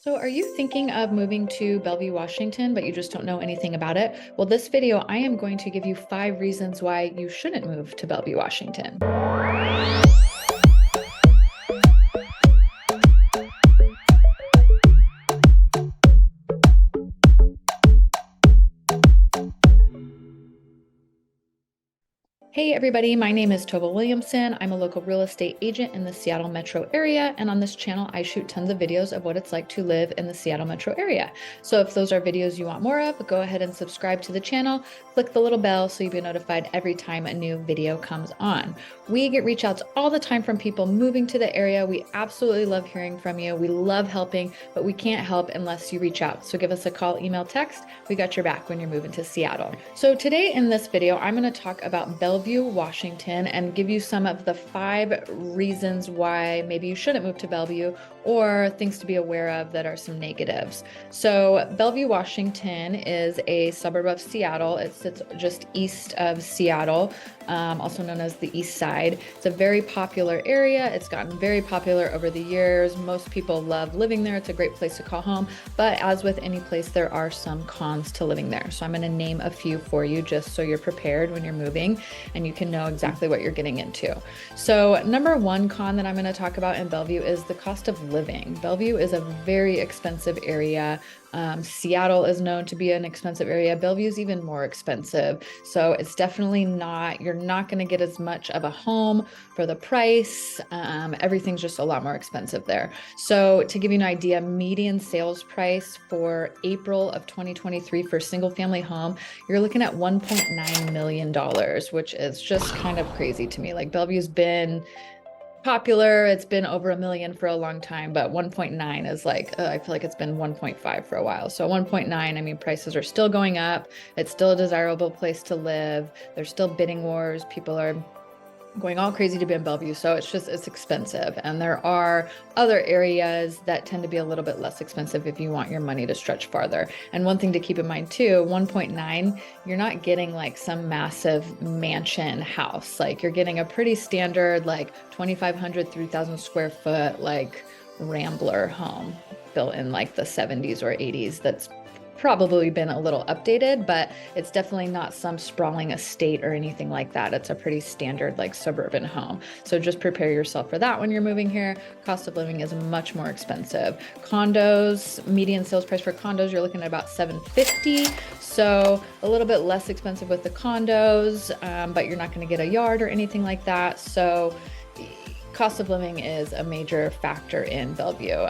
So are you thinking of moving to Bellevue, Washington, but you just don't know anything about it? Well, this video, I am going to give you 5 reasons why you shouldn't move to Bellevue, Washington. Hey everybody, my name is Tova Williamson. I'm a local real estate agent in the Seattle metro area, and on this channel I shoot tons of videos of what it's like to live in the Seattle metro area. So if those are videos you want more of, go ahead and subscribe to the channel, click the little bell so you'll be notified every time a new video comes on. We get reach outs all the time from people moving to the area. We absolutely love hearing from you. We love helping, but we can't help unless you reach out. So give us a call, email, text. We got your back when you're moving to Seattle. So today in this video, I'm going to talk about Bellevue, Washington, and give you some of the 5 reasons why maybe you shouldn't move to Bellevue or things to be aware of that are some negatives. So Bellevue, Washington is a suburb of Seattle. It sits just east of Seattle, also known as the East Side. It's a very popular area. It's gotten very popular over the years. Most people love living there. It's a great place to call home, but as with any place, there are some cons to living there. So I'm going to name a few for you just so you're prepared when you're moving and you can know exactly what you're getting into. So number 1 con that I'm going to talk about in Bellevue is the cost of living. Bellevue is a very expensive area. Seattle is known to be an expensive area. Bellevue is even more expensive. So it's definitely not, you're not going to get as much of a home for the price. Everything's just a lot more expensive there. So to give you an idea, median sales price for April of 2023 for a single family home, you're looking at $1.9 million, which is just kind of crazy to me. Like Bellevue's been popular. It's been over $1 million for a long time, but 1.9 is like, I feel like it's been 1.5 for a while. So 1.9, I mean, prices are still going up. It's still a desirable place to live. There's still bidding wars. People are going all crazy to be in Bellevue. So it's expensive. And there are other areas that tend to be a little bit less expensive if you want your money to stretch farther. And one thing to keep in mind too, 1.9, you're not getting like some massive mansion house. Like you're getting a pretty standard, like 2,500, 3,000 square foot, like Rambler home built in like the 70s or 80s. That's probably been a little updated, but it's definitely not some sprawling estate or anything like that. It's a pretty standard like suburban home. So just prepare yourself for that when you're moving here. Cost of living is much more expensive. Condos, median sales price for condos, you're looking at about $750. So a little bit less expensive with the condos, but you're not going to get a yard or anything like that. So cost of living is a major factor in Bellevue.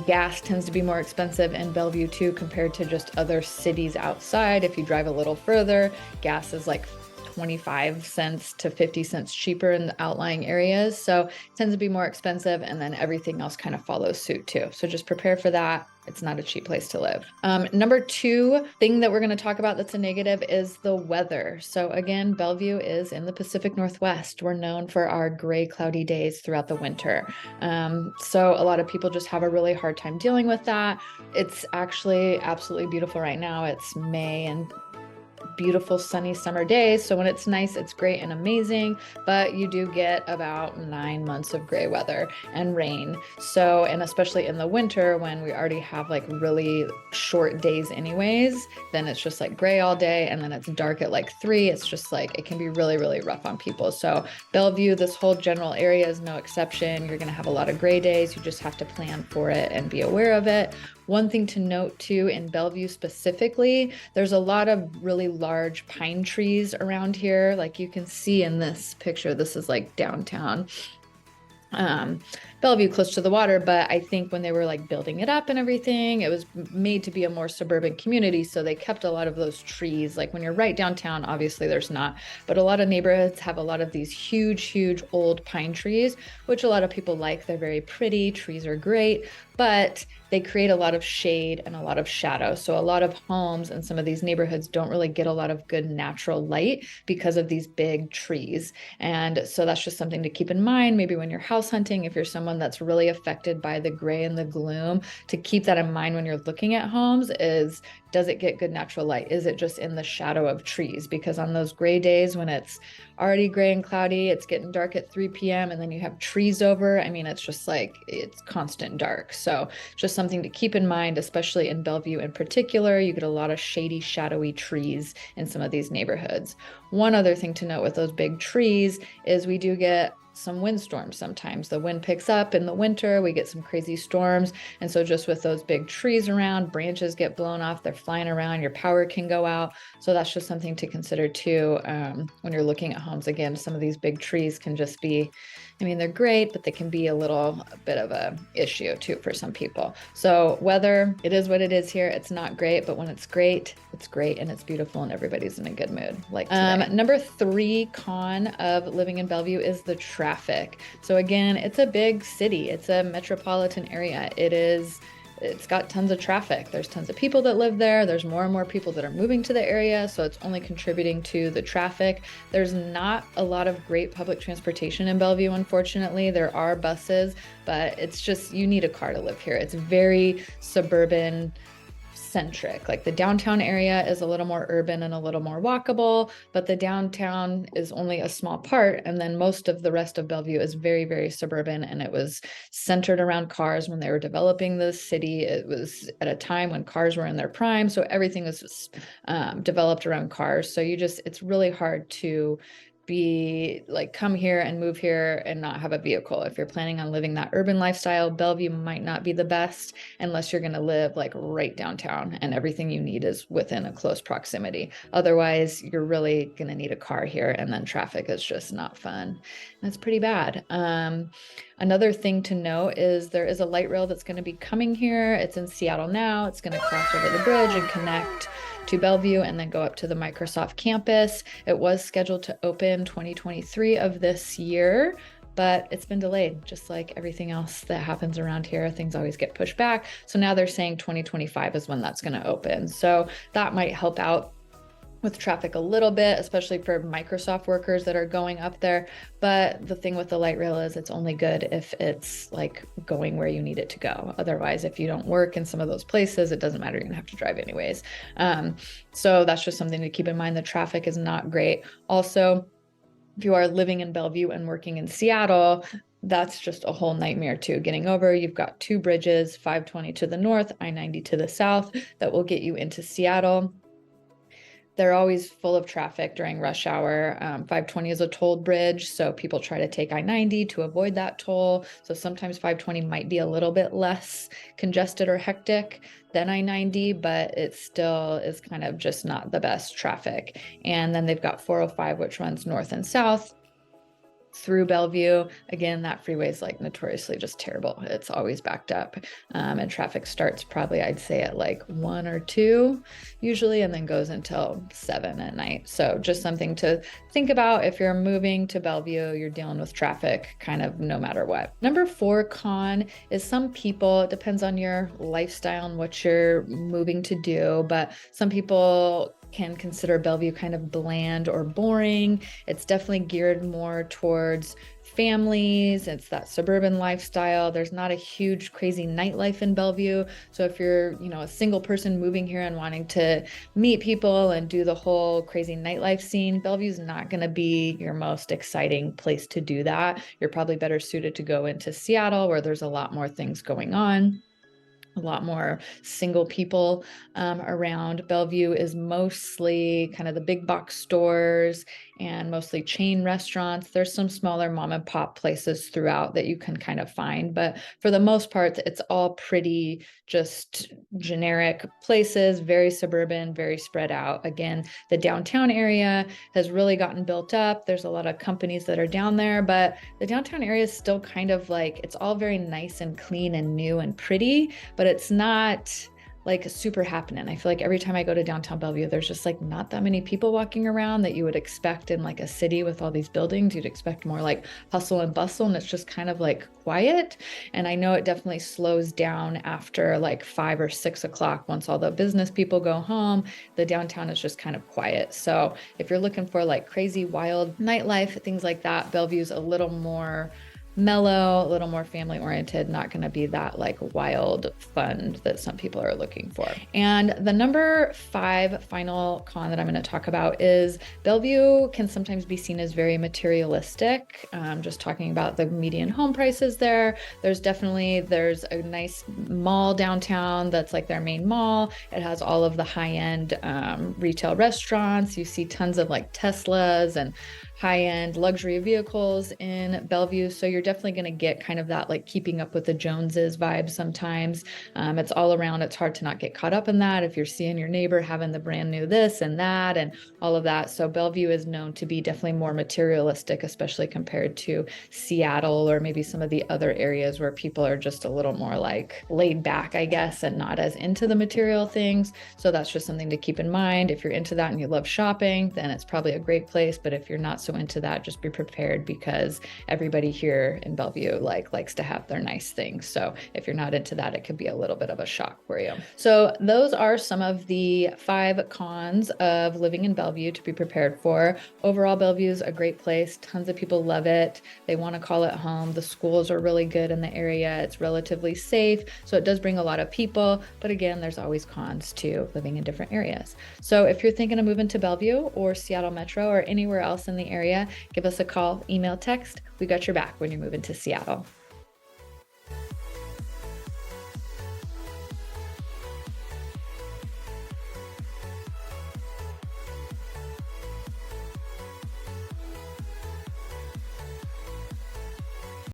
Gas tends to be more expensive in Bellevue too, compared to just other cities outside. If you drive a little further, gas is like 25 cents to 50 cents cheaper in the outlying areas. So it tends to be more expensive, and then everything else kind of follows suit too. So just prepare for that. It's not a cheap place to live. Number 2 thing that we're going to talk about that's a negative is the weather. So again, Bellevue is in the Pacific Northwest. We're known for our gray, cloudy days throughout the winter. So a lot of people just have a really hard time dealing with that. It's actually absolutely beautiful right now. It's May and beautiful sunny summer days. So when it's nice, it's great and amazing, but you do get about 9 months of gray weather and rain. So, and especially in the winter when we already have like really short days anyways, then it's just like gray all day and then it's dark at like 3. It's just like, it can be really, really rough on people. So Bellevue, this whole general area is no exception. You're going to have a lot of gray days. You just have to plan for it and be aware of it. One thing to note too, in Bellevue specifically, there's a lot of really large pine trees around here. Like you can see in this picture, this is like downtown Bellevue, close to the water, but I think when they were like building it up and everything, it was made to be a more suburban community. So they kept a lot of those trees. Like when you're right downtown, obviously there's not, but a lot of neighborhoods have a lot of these huge, huge old pine trees, which a lot of people like. They're very pretty. Trees are great, but they create a lot of shade and a lot of shadow. So a lot of homes in some of these neighborhoods don't really get a lot of good natural light because of these big trees. And so that's just something to keep in mind. Maybe when you're house hunting, if you're someone someone that's really affected by the gray and the gloom, to keep that in mind when you're looking at homes is, does it get good natural light? Is it just in the shadow of trees? Because on those gray days when it's already gray and cloudy, it's getting dark at 3 p.m. and then you have trees over, I mean, it's just like, it's constant dark. So just something to keep in mind, especially in Bellevue in particular. You get a lot of shady, shadowy trees in some of these neighborhoods. One other thing to note with those big trees is we do get some windstorms sometimes. The wind picks up in the winter, we get some crazy storms. And so just with those big trees around, branches get blown off, they're flying around, your power can go out. So that's just something to consider too when you're looking at homes. Again, some of these big trees can just be, I mean, they're great, but they can be a bit of a issue too for some people. So weather, it is what it is here. It's not great, but when it's great and it's beautiful and everybody's in a good mood. Like today. Number 3 con of living in Bellevue is the traffic. So again, it's a big city. It's a metropolitan area. It's got tons of traffic. There's tons of people that live there. There's more and more people that are moving to the area. So it's only contributing to the traffic. There's not a lot of great public transportation in Bellevue, unfortunately. There are buses, but it's just, you need a car to live here. It's very suburban centric. Like the downtown area is a little more urban and a little more walkable, but the downtown is only a small part. And then most of the rest of Bellevue is very, very suburban. And it was centered around cars when they were developing the city. It was at a time when cars were in their prime. So everything was developed around cars. So it's really hard to come here and move here and not have a vehicle. If you're planning on living that urban lifestyle, Bellevue might not be the best unless you're going to live like right downtown and everything you need is within a close proximity. Otherwise, you're really going to need a car here, and then traffic is just not fun. That's pretty bad. Another thing to note is there is a light rail that's going to be coming here. It's in Seattle now. It's going to cross over the bridge and connect to Bellevue and then go up to the Microsoft campus. It was scheduled to open 2023 of this year, but it's been delayed, just like everything else that happens around here. Things always get pushed back. So now they're saying 2025 is when that's going to open. So that might help out with traffic a little bit, especially for Microsoft workers that are going up there. But the thing with the light rail is it's only good if it's like going where you need it to go. Otherwise, if you don't work in some of those places, it doesn't matter. You're gonna have to drive anyways. So that's just something to keep in mind. The traffic is not great. Also, if you are living in Bellevue and working in Seattle, that's just a whole nightmare too. Getting over, you've got 2 bridges, 520 to the north, I-90 to the south, that will get you into Seattle. They're always full of traffic during rush hour. 520 is a tolled bridge, so people try to take I-90 to avoid that toll. So sometimes 520 might be a little bit less congested or hectic than I-90, but it still is kind of just not the best traffic. And then they've got 405, which runs north and south through Bellevue. Again, that freeway is like notoriously just terrible. It's always backed up, and traffic starts probably, I'd say, at like 1 or 2 usually, and then goes until 7 at night. So just something to think about if you're moving to Bellevue, you're dealing with traffic kind of no matter what. Number 4 con is some people, it depends on your lifestyle and what you're moving to do, but some people can consider Bellevue kind of bland or boring. It's definitely geared more towards families. It's that suburban lifestyle. There's not a huge crazy nightlife in Bellevue. So if you're, a single person moving here and wanting to meet people and do the whole crazy nightlife scene, Bellevue's not going to be your most exciting place to do that. You're probably better suited to go into Seattle, where there's a lot more things going on. A lot more single people around. Bellevue is mostly kind of the big box stores and mostly chain restaurants. There's some smaller mom and pop places throughout that you can kind of find, but for the most part, it's all pretty just generic places, very suburban, very spread out. Again, the downtown area has really gotten built up. There's a lot of companies that are down there, but the downtown area is still kind of like, it's all very nice and clean and new and pretty, but it's not like super happening. I feel like every time I go to downtown Bellevue, there's just like not that many people walking around that you would expect in like a city with all these buildings. You'd expect more like hustle and bustle, and it's just kind of like quiet. And I know it definitely slows down after like 5 or 6 o'clock. Once all the business people go home, the downtown is just kind of quiet. So if you're looking for like crazy, wild nightlife, things like that, Bellevue's a little more mellow, a little more family oriented, not going to be that like wild fun that some people are looking for. And the number 5 final con that I'm going to talk about is Bellevue can sometimes be seen as very materialistic. Just talking about the median home prices there. There's a nice mall downtown that's like their main mall. It has all of the high-end retail restaurants. You see tons of like Teslas and high-end luxury vehicles in Bellevue. So you're definitely going to get kind of that like keeping up with the Joneses vibe sometimes. It's all around. It's hard to not get caught up in that if you're seeing your neighbor having the brand new this and that and all of that. So Bellevue is known to be definitely more materialistic, especially compared to Seattle or maybe some of the other areas where people are just a little more like laid back, I guess, and not as into the material things. So that's just something to keep in mind. If you're into that and you love shopping, then it's probably a great place. But if you're not so into that, just be prepared because everybody here in Bellevue likes to have their nice things. So if you're not into that, it could be a little bit of a shock for you. So those are some of the 5 cons of living in Bellevue to be prepared for. Overall, Bellevue is a great place. Tons of people love it. They want to call it home. The schools are really good in the area. It's relatively safe. So it does bring a lot of people. But again, there's always cons to living in different areas. So if you're thinking of moving to Bellevue or Seattle Metro or anywhere else in the area, give us a call, email, text. We got your back when you're moving to Seattle.